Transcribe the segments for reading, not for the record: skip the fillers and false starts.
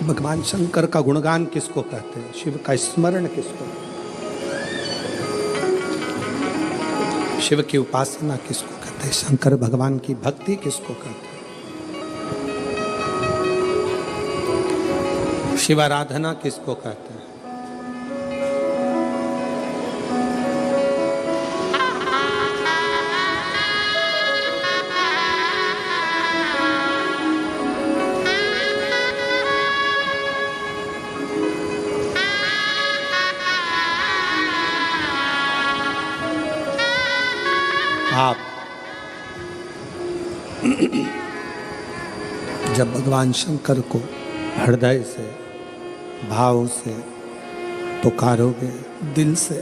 भगवान शंकर का गुणगान किसको कहते हैं, शिव का स्मरण किसको, शिव की उपासना किसको कहते हैं, शंकर भगवान की भक्ति किसको कहते हैं, शिव आराधना किसको कहते हैं। आप जब भगवान शंकर को हृदय से भाव से पुकारोगे, दिल से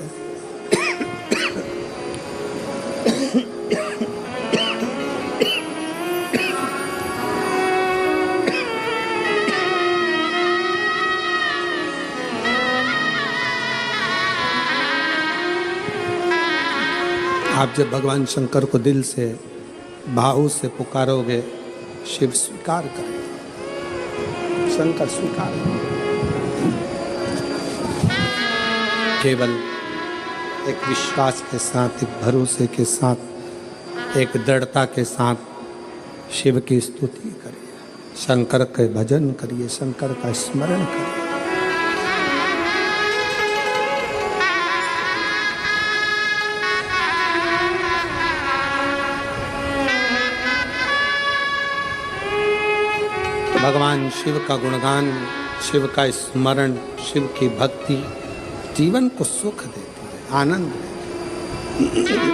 आप जब भगवान शंकर को दिल से भाव से पुकारोगे, शिव स्वीकार करेगा, शंकर स्वीकार करेगा। केवल एक विश्वास के साथ, एक भरोसे के साथ, एक दृढ़ता के साथ शिव की स्तुति करिए, शंकर के भजन करिए, शंकर का स्मरण करिए। भगवान शिव का गुणगान, शिव का स्मरण, शिव की भक्ति जीवन को सुख देती है, आनंद देती है।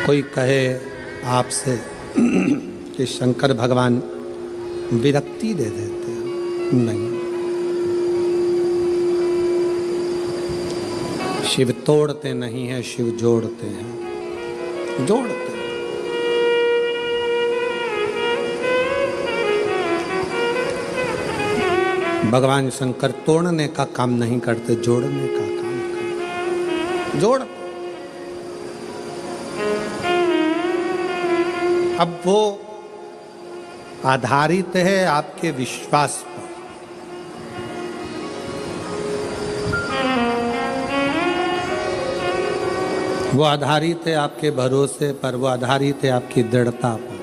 कोई कहे आपसे कि शंकर भगवान विरक्ति दे देते हैं, नहीं, शिव तोड़ते नहीं हैं, शिव जोड़ते हैं, जोड़ते हैं। भगवान शंकर तोड़ने का काम नहीं करते, जोड़ने का काम करते, जोड़। अब वो आधारित है आपके विश्वास पर। वो आधारित है आपके भरोसे पर, वो आधारित है आपकी दृढ़ता पर।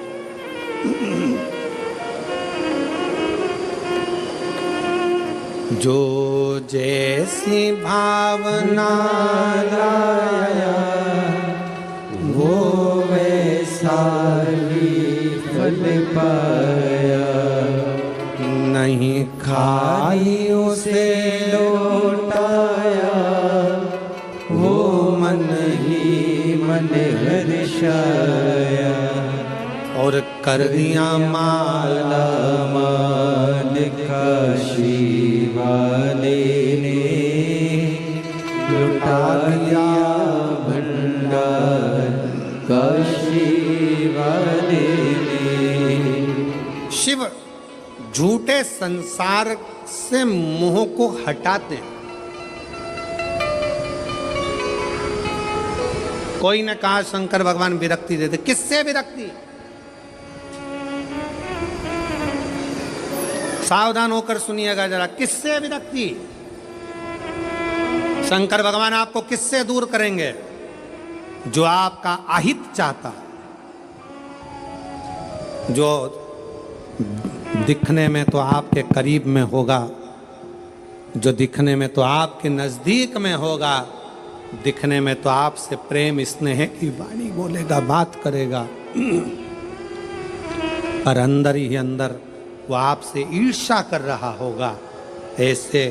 जो जैसी भावना लाया वो वैसा ही फल पाया, नहीं खाई उसे लौटाया, वो मन ही मन हर्षाया, और कर दिया माला माल काशी वाले ने, लुटा दिया भंडार काशी वाले ने। शिव झूठे संसार से मोह को हटाते हैं। कोई ने कहा शंकर भगवान विरक्ति देते, किससे विरक्ति? सावधान होकर सुनिएगा जरा, किससे विरक्ति? शंकर भगवान आपको किससे दूर करेंगे? जो आपका अहित चाहता, जो दिखने में तो आपके करीब में होगा, जो दिखने में तो आपके नजदीक में होगा, दिखने में तो आपसे प्रेम स्नेह की वाणी बोलेगा, बात करेगा, पर अंदर ही अंदर वो आपसे ईर्ष्या कर रहा होगा। ऐसे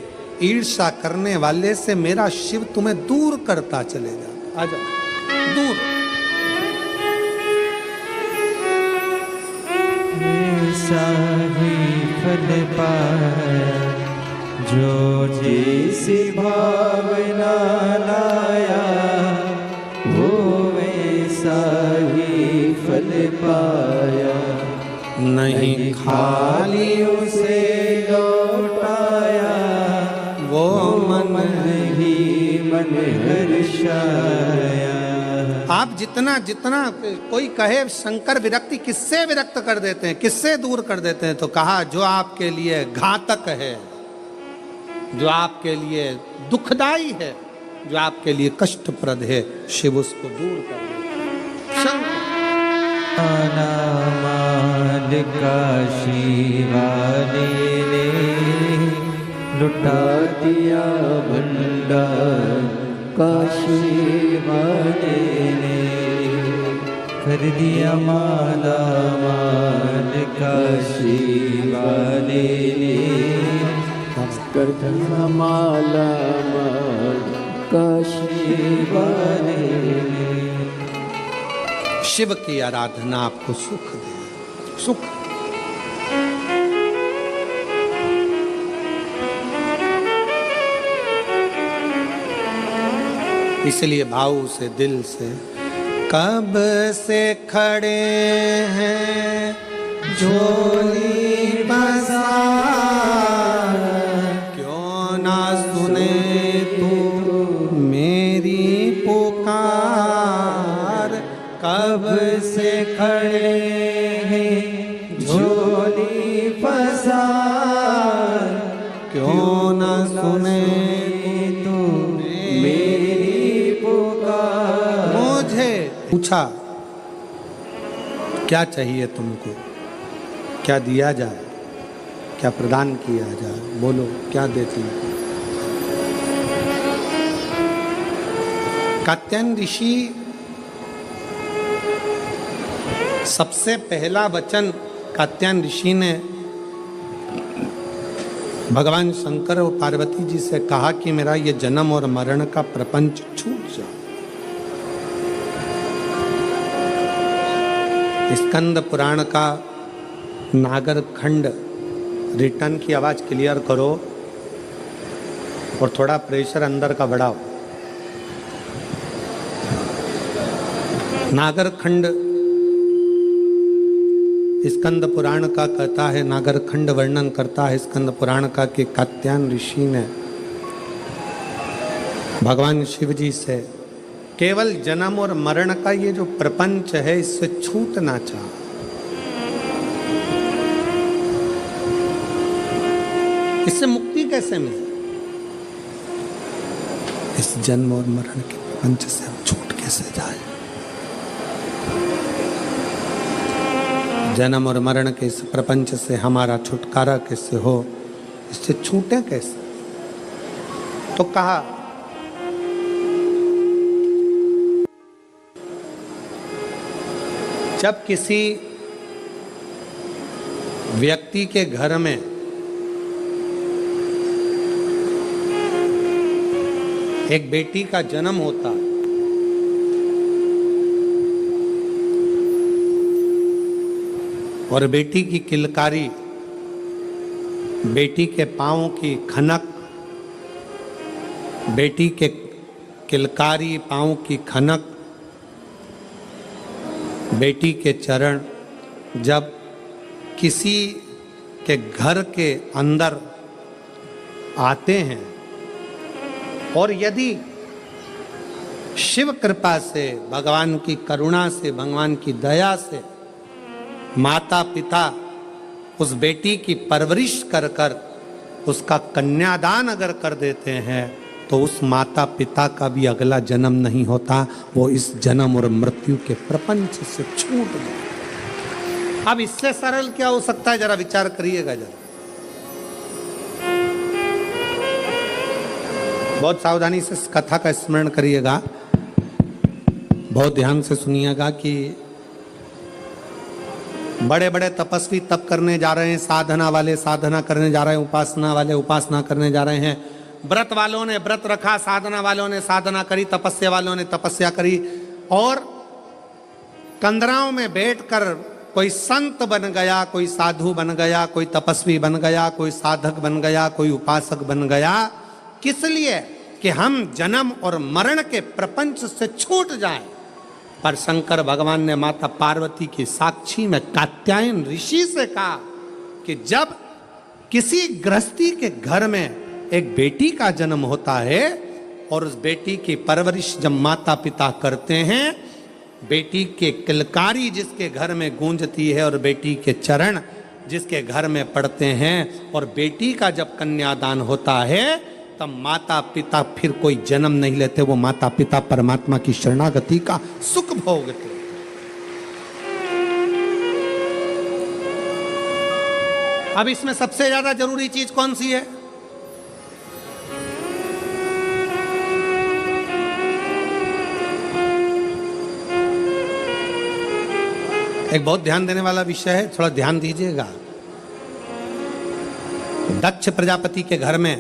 ईर्ष्या करने वाले से मेरा शिव तुम्हें दूर करता चलेगा। आजा दूर। ऐसा ही फल पाया जो जैसी भावना लाया, वो वैसा ही फल पाया, नहीं खाली उसे लौटाया, वो मन ही मन हर्षाया। आप जितना जितना कोई कहे शंकर विरक्ति किससे विरक्त कर देते हैं, किससे दूर कर देते हैं, तो कहा जो आपके लिए घातक है, जो आपके लिए दुखदाई है, जो आपके लिए कष्टप्रद है, शिव उसको दूर कर देते हैं। शंकर माल काशी वाले ने लुटा दिया भंडार, काशी वाले ने कर दिया माला माल, काशी वाले ने कर दिया माला माल, काशी वाले ने। शिव की आराधना आपको सुख दे, सुख। इसलिए भाव से, दिल से, कब से खड़े हैं झोली बसा, क्यों ना सुने तू मेरी पुकार, कब से खड़े हैं झोली बसा, क्यों ना सुने तू मेरी पुकार। मुझे पूछा क्या चाहिए तुमको, क्या दिया जाए, क्या प्रदान किया जाए, बोलो क्या देती हो। कात्यायन ऋषि सबसे पहला वचन कात्यायन ऋषि ने भगवान शंकर और पार्वती जी से कहा कि मेरा ये जन्म और मरण का प्रपंच छूट जाए। स्कंद पुराण का नागर खंड रिटर्न की आवाज क्लियर करो और थोड़ा प्रेशर अंदर का बढ़ाओ। नागर खंड स्कंद पुराण का कहता है, नागर खंड वर्णन करता है स्कंद पुराण का कि कात्यायन ऋषि ने भगवान शिव जी से केवल जन्म और मरण का ये जो प्रपंच है इससे छूटना चाहा। इससे मुक्ति कैसे मिले, इस जन्म और मरण के प्रपंच से हम छूट कैसे जाए, जन्म और मरण के इस प्रपंच से हमारा छुटकारा कैसे हो, इससे छूटे कैसे। तो कहा जब किसी व्यक्ति के घर में एक बेटी का जन्म होता और बेटी की किलकारी, बेटी के पाँव की खनक, बेटी के किलकारी पाँव की खनक, बेटी के चरण जब किसी के घर के अंदर आते हैं और यदि शिव कृपा से, भगवान की करुणा से, भगवान की दया से माता पिता उस बेटी की परवरिश कर कर उसका कन्यादान अगर कर देते हैं तो उस माता पिता का भी अगला जन्म नहीं होता, वो इस जन्म और मृत्यु के प्रपंच से छूट गए। अब इससे सरल क्या हो सकता है, जरा विचार करिएगा जरा। बहुत सावधानी से इस कथा का स्मरण करिएगा, बहुत ध्यान से सुनिएगा कि बड़े बड़े तपस्वी तप करने जा रहे हैं, साधना वाले साधना करने जा रहे हैं, उपासना वाले उपासना करने जा रहे हैं, व्रत वालों ने व्रत रखा, साधना वालों ने साधना करी, तपस्या वालों ने तपस्या करी, और कंदराओं में बैठकर कोई संत बन गया, कोई साधु बन गया, कोई तपस्वी बन गया, कोई साधक बन गया, कोई उपासक बन गया। किस लिए? कि हम जन्म और मरण के प्रपंच से छूट जाएं। पर शंकर भगवान ने माता पार्वती की साक्षी में कात्यायन ऋषि से कहा कि जब किसी गृहस्थी के घर में एक बेटी का जन्म होता है और उस बेटी की परवरिश जब माता पिता करते हैं बेटी के किलकारी जिसके घर में गूंजती है और बेटी के चरण जिसके घर में पड़ते हैं, और बेटी का जब कन्यादान होता है तब माता पिता फिर कोई जन्म नहीं लेते, वो माता पिता परमात्मा की शरणागति का सुख भोगते। अब इसमें सबसे ज्यादा जरूरी चीज कौन सी है? एक बहुत ध्यान देने वाला विषय है, थोड़ा ध्यान दीजिएगा। दक्ष प्रजापति के घर में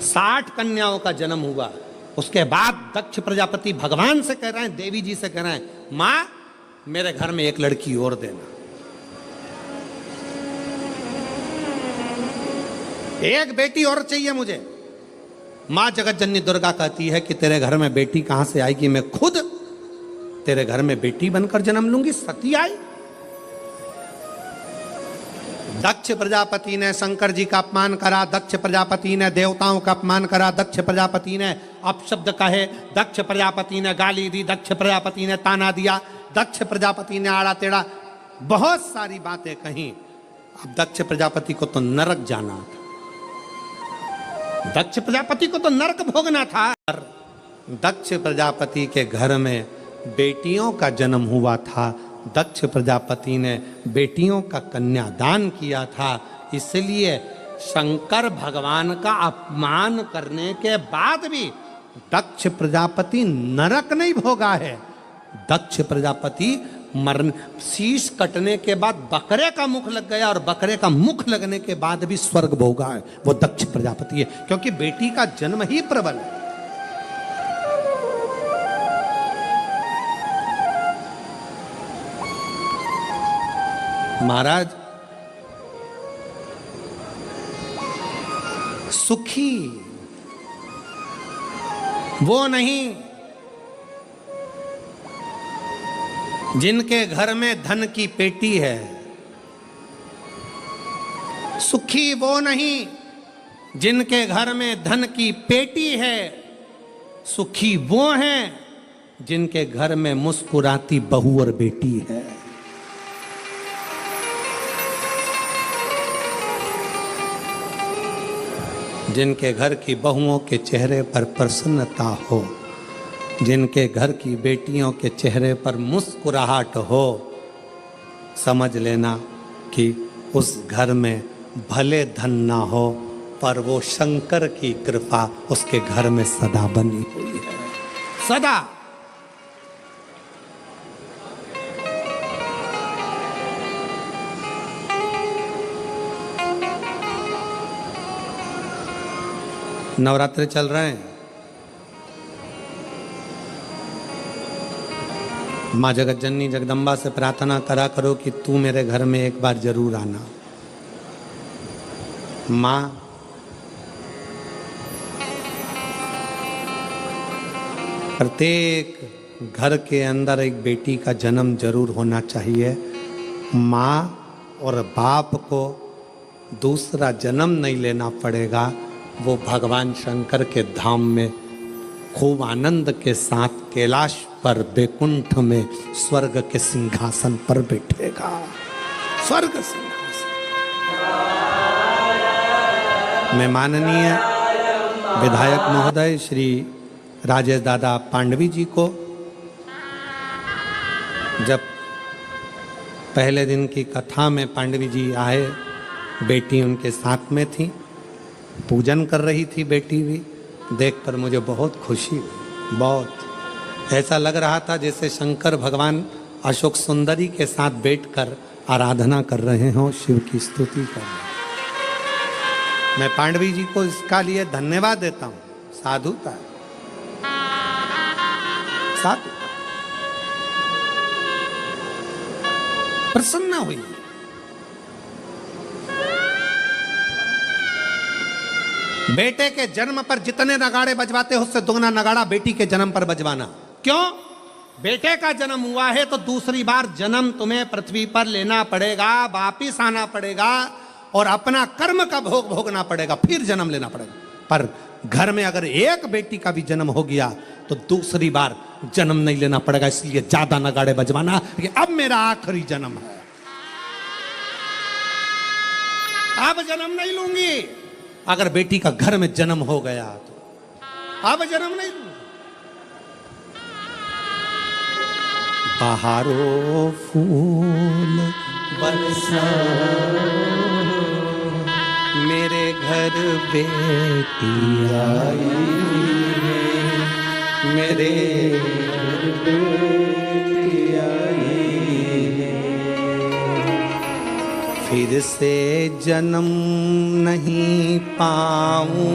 60 कन्याओं का जन्म हुआ। उसके बाद दक्ष प्रजापति भगवान से कह रहे हैं, देवी जी से कह रहे हैं, मां मेरे घर में एक लड़की और देना, एक बेटी और चाहिए मुझे। मां जगत जननी दुर्गा कहती है कि तेरे घर में बेटी कहां से आएगी, मैं खुद तेरे घर में बेटी बनकर जन्म लूंगी। सती आई। दक्ष प्रजापति ने शंकर जी का अपमान करा, दक्ष प्रजापति ने देवताओं का अपमान करा, दक्ष प्रजापति ने अपशब्द कहे, दक्ष प्रजापति ने गाली दी, दक्ष प्रजापति ने ताना दिया, दक्ष प्रजापति ने आड़ा टेढ़ा बहुत सारी बातें कही। अब दक्ष प्रजापति को तो नरक जाना था, दक्ष प्रजापति को तो नरक भोगना था। दक्ष प्रजापति के घर में बेटियों का जन्म हुआ था, दक्ष प्रजापति ने बेटियों का कन्यादान किया था, इसलिए शंकर भगवान का अपमान करने के बाद भी दक्ष प्रजापति नरक नहीं भोगा है। दक्ष प्रजापति मरण, शीश कटने के बाद बकरे का मुख लग गया और बकरे का मुख लगने के बाद भी स्वर्ग भोगा है, वो दक्ष प्रजापति है, क्योंकि बेटी का जन्म ही प्रबल है। महाराज, सुखी वो नहीं जिनके घर में धन की पेटी है, सुखी वो नहीं जिनके घर में धन की पेटी है, सुखी वो हैं जिनके घर में मुस्कुराती बहू और बेटी है। जिनके घर की बहुओं के चेहरे पर प्रसन्नता हो, जिनके घर की बेटियों के चेहरे पर मुस्कुराहट हो, समझ लेना कि उस घर में भले धन ना हो पर वो शंकर की कृपा उसके घर में सदा बनी हुई है, सदा। नवरात्रि चल रहे हैं, माँ जगत जननी जगदम्बा से प्रार्थना करा करो कि तू मेरे घर में एक बार जरूर आना। माँ प्रत्येक घर के अंदर एक बेटी का जन्म जरूर होना चाहिए। माँ और बाप को दूसरा जन्म नहीं लेना पड़ेगा, वो भगवान शंकर के धाम में खूब आनंद के साथ कैलाश पर बैकुंठ में स्वर्ग के सिंहासन पर बैठेगा, स्वर्ग सिंहासन। मैं माननीय विधायक महोदय श्री राजेश दादा पांडवी जी को जब पहले दिन की कथा में पांडवी जी आए, बेटी उनके साथ में थी, पूजन कर रही थी बेटी भी, देखकर मुझे बहुत खुशी हुई। बहुत ऐसा लग रहा था जैसे शंकर भगवान अशोक सुंदरी के साथ बैठकर आराधना कर रहे हों, शिव की स्तुति कर रहे हैं। मैं पांडवी जी को इसका लिए धन्यवाद देता हूँ, साधुता साधु प्रसन्न हुई। बेटे के जन्म पर जितने नगाड़े बजवाते हो उससे दुगना नगाड़ा बेटी के जन्म पर बजवाना। क्यों? बेटे का जन्म हुआ है तो दूसरी बार जन्म तुम्हें पृथ्वी पर लेना पड़ेगा, वापिस आना पड़ेगा और अपना कर्म का भोग भोगना पड़ेगा, फिर जन्म लेना पड़ेगा। पर घर में अगर एक बेटी का भी जन्म हो गया तो दूसरी बार जन्म नहीं लेना पड़ेगा, इसलिए ज्यादा नगाड़े बजवाना कि अब मेरा आखिरी जन्म है, अब जन्म नहीं लूंगी। अगर बेटी का घर में जन्म हो गया तो अब जन्म नहीं लूंगी। बहारो फूल बरसा मेरे घर बेटी आई है, मेरे घर बेटी आई है। फिर से जन्म नहीं पाऊं।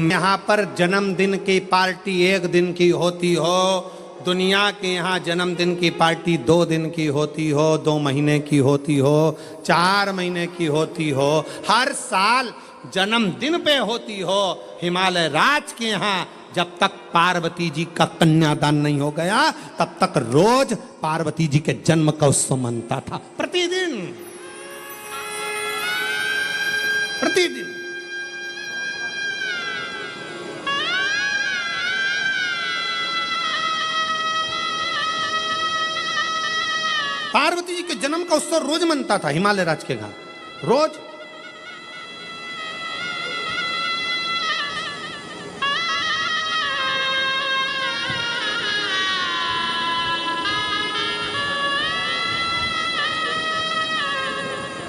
यहाँ पर जन्मदिन की पार्टी एक दिन की होती हो, दुनिया के यहाँ जन्मदिन की पार्टी 2 दिन की होती हो, 2 महीने की होती हो, 4 महीने की होती हो, हर साल जन्मदिन पे होती हो। हिमालय राज के यहाँ जब तक पार्वती जी का कन्यादान नहीं हो गया तब तक रोज पार्वती जी के जन्म का उत्सव मनता था, प्रतिदिन प्रतिदिन। पार्वती जी के जन्म का उत्सव रोज मनता था हिमालय राज के घर, रोज।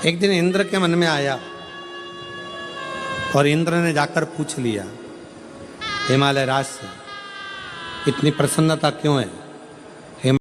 एक दिन इंद्र के मन में आया और इंद्र ने जाकर पूछ लिया हिमालय राज से, इतनी प्रसन्नता क्यों है?